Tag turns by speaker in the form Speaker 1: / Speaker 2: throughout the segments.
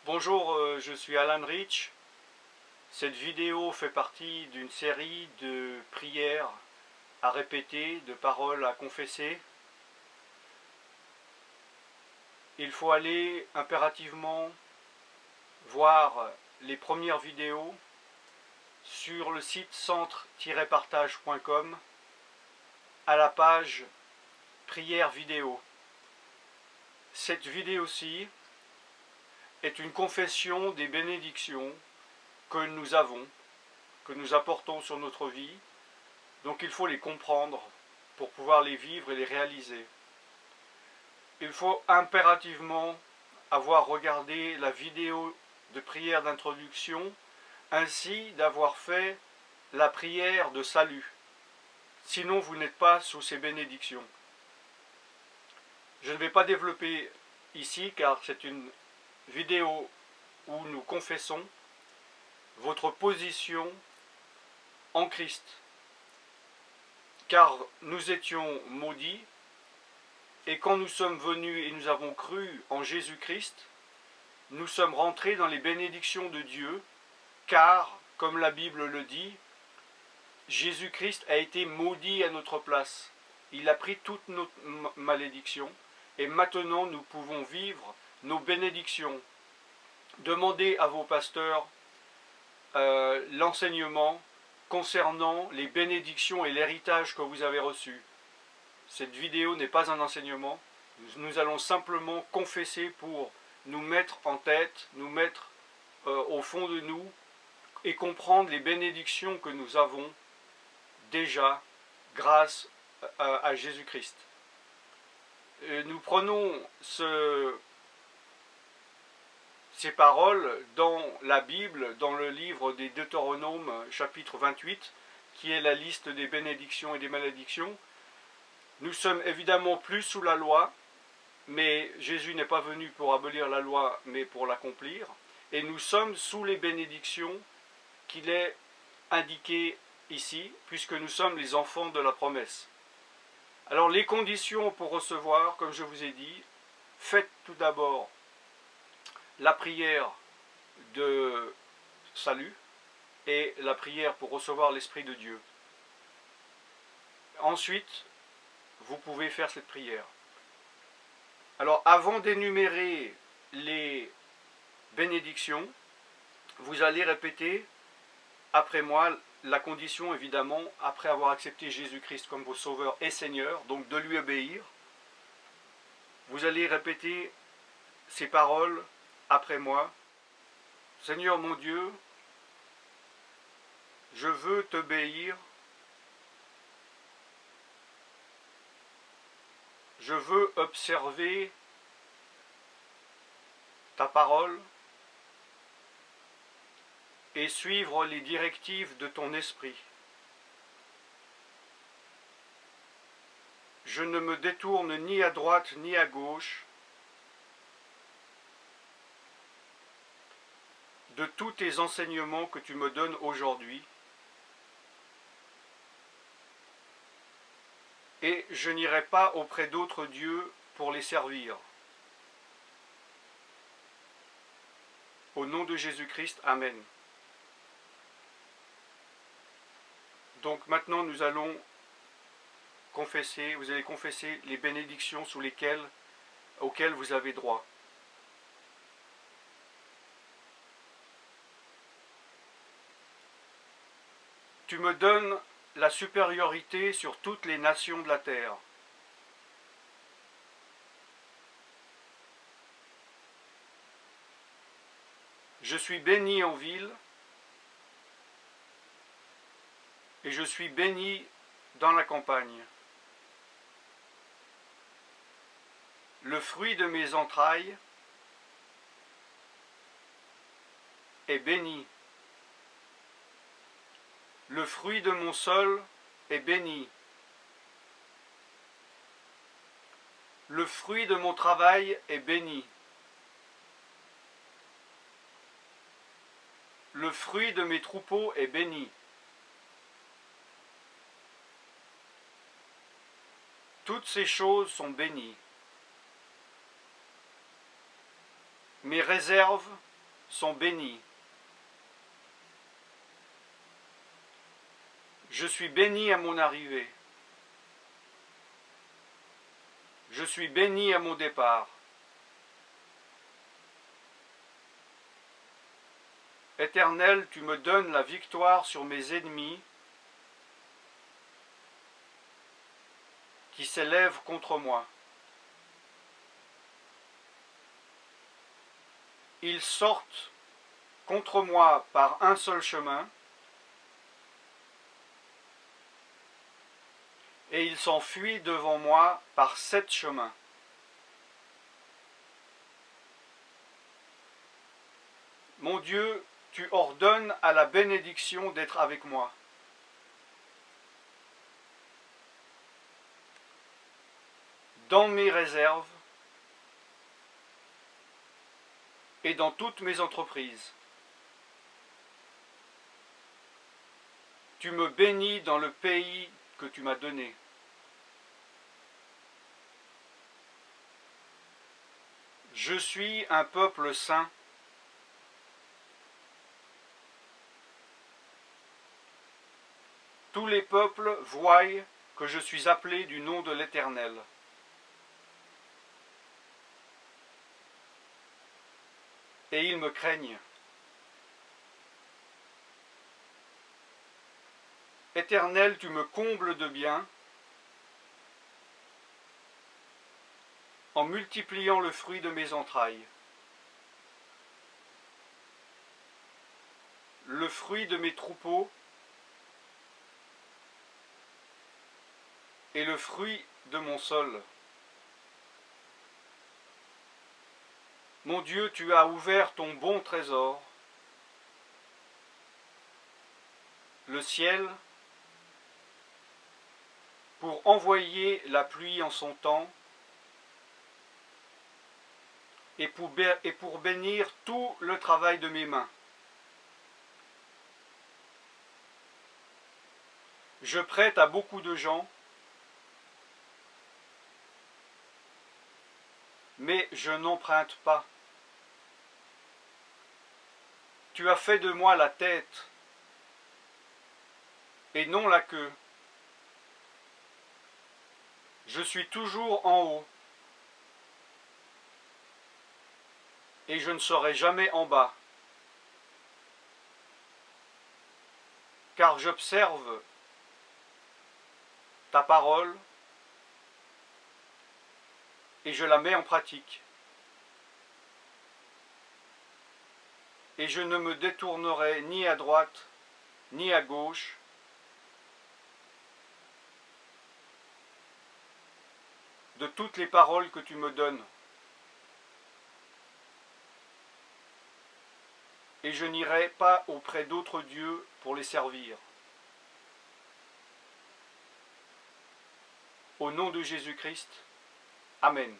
Speaker 1: Bonjour, je suis Alan Rich. Cette vidéo fait partie d'une série de prières à répéter, de paroles à confesser. Il faut aller impérativement voir les premières vidéos sur le site centre-partage.com à la page prière vidéo. Cette vidéo-ci est une confession des bénédictions que nous avons, que nous apportons sur notre vie. Donc il faut les comprendre pour pouvoir les vivre et les réaliser. Il faut impérativement avoir regardé la vidéo de prière d'introduction, ainsi d'avoir fait la prière de salut. Sinon vous n'êtes pas sous ces bénédictions. Je ne vais pas développer ici car c'est une vidéo où nous confessons votre position en Christ. Car nous étions maudits, et quand nous sommes venus et nous avons cru en Jésus-Christ, nous sommes rentrés dans les bénédictions de Dieu, car, comme la Bible le dit, Jésus-Christ a été maudit à notre place. Il a pris toutes nos malédictions, et maintenant nous pouvons vivre nos bénédictions. Demandez à vos pasteurs l'enseignement concernant les bénédictions et l'héritage que vous avez reçu. Cette vidéo n'est pas un enseignement. Nous allons simplement confesser pour nous mettre en tête, nous mettre au fond de nous et comprendre les bénédictions que nous avons déjà grâce à Jésus-Christ. Nous prenons ces paroles dans la Bible, dans le livre des Deutéronomes, chapitre 28, qui est la liste des bénédictions et des malédictions. Nous sommes évidemment plus sous la loi, mais Jésus n'est pas venu pour abolir la loi, mais pour l'accomplir. Et nous sommes sous les bénédictions qu'il est indiqué ici, puisque nous sommes les enfants de la promesse. Alors les conditions pour recevoir, comme je vous ai dit, faites tout d'abord la prière de salut et la prière pour recevoir l'Esprit de Dieu. Ensuite, vous pouvez faire cette prière. Alors, avant d'énumérer les bénédictions, vous allez répéter après moi la condition, évidemment, après avoir accepté Jésus-Christ comme vos sauveurs et Seigneur, donc de lui obéir. Vous allez répéter ces paroles après moi. Seigneur mon Dieu, je veux t'obéir. Je veux observer ta parole et suivre les directives de ton esprit. Je ne me détourne ni à droite ni à gauche de tous tes enseignements que tu me donnes aujourd'hui, et je n'irai pas auprès d'autres dieux pour les servir. Au nom de Jésus-Christ, Amen. Donc maintenant nous allons confesser, vous allez confesser les bénédictions auxquelles vous avez droit. Tu me donnes la supériorité sur toutes les nations de la terre. Je suis béni en ville et je suis béni dans la campagne. Le fruit de mes entrailles est béni. Le fruit de mon sol est béni. Le fruit de mon travail est béni. Le fruit de mes troupeaux est béni. Toutes ces choses sont bénies. Mes réserves sont bénis. Je suis béni à mon arrivée. Je suis béni à mon départ. Éternel, tu me donnes la victoire sur mes ennemis qui s'élèvent contre moi. Ils sortent contre moi par un seul chemin, et ils s'enfuient devant moi par 7 chemins. Mon Dieu, tu ordonnes à la bénédiction d'être avec moi. Dans mes réserves et dans toutes mes entreprises. Tu me bénis dans le pays que tu m'as donné. Je suis un peuple saint. Tous les peuples voient que je suis appelé du nom de l'Éternel. Et ils me craignent. Éternel, tu me combles de bien en multipliant le fruit de mes entrailles. Le fruit de mes troupeaux et le fruit de mon sol. Mon Dieu, tu as ouvert ton bon trésor, le ciel, pour envoyer la pluie en son temps et pour bénir tout le travail de mes mains. Je prête à beaucoup de gens, mais je n'emprunte pas. Tu as fait de moi la tête et non la queue. Je suis toujours en haut et je ne serai jamais en bas, car j'observe ta parole et je la mets en pratique. Et je ne me détournerai ni à droite ni à gauche, de toutes les paroles que tu me donnes. Et je n'irai pas auprès d'autres dieux pour les servir. Au nom de Jésus-Christ, Amen.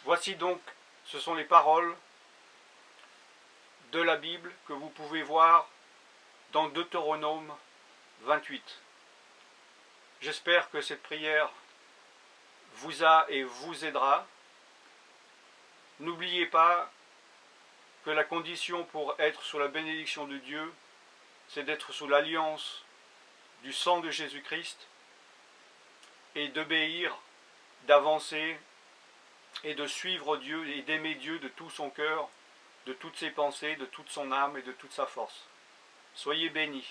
Speaker 1: Voici donc, ce sont les paroles de la Bible que vous pouvez voir dans Deutéronome 28. J'espère que cette prière vous a et vous aidera. N'oubliez pas que la condition pour être sous la bénédiction de Dieu, c'est d'être sous l'alliance du sang de Jésus-Christ et d'obéir, d'avancer et de suivre Dieu et d'aimer Dieu de tout son cœur, de toutes ses pensées, de toute son âme et de toute sa force. Soyez bénis.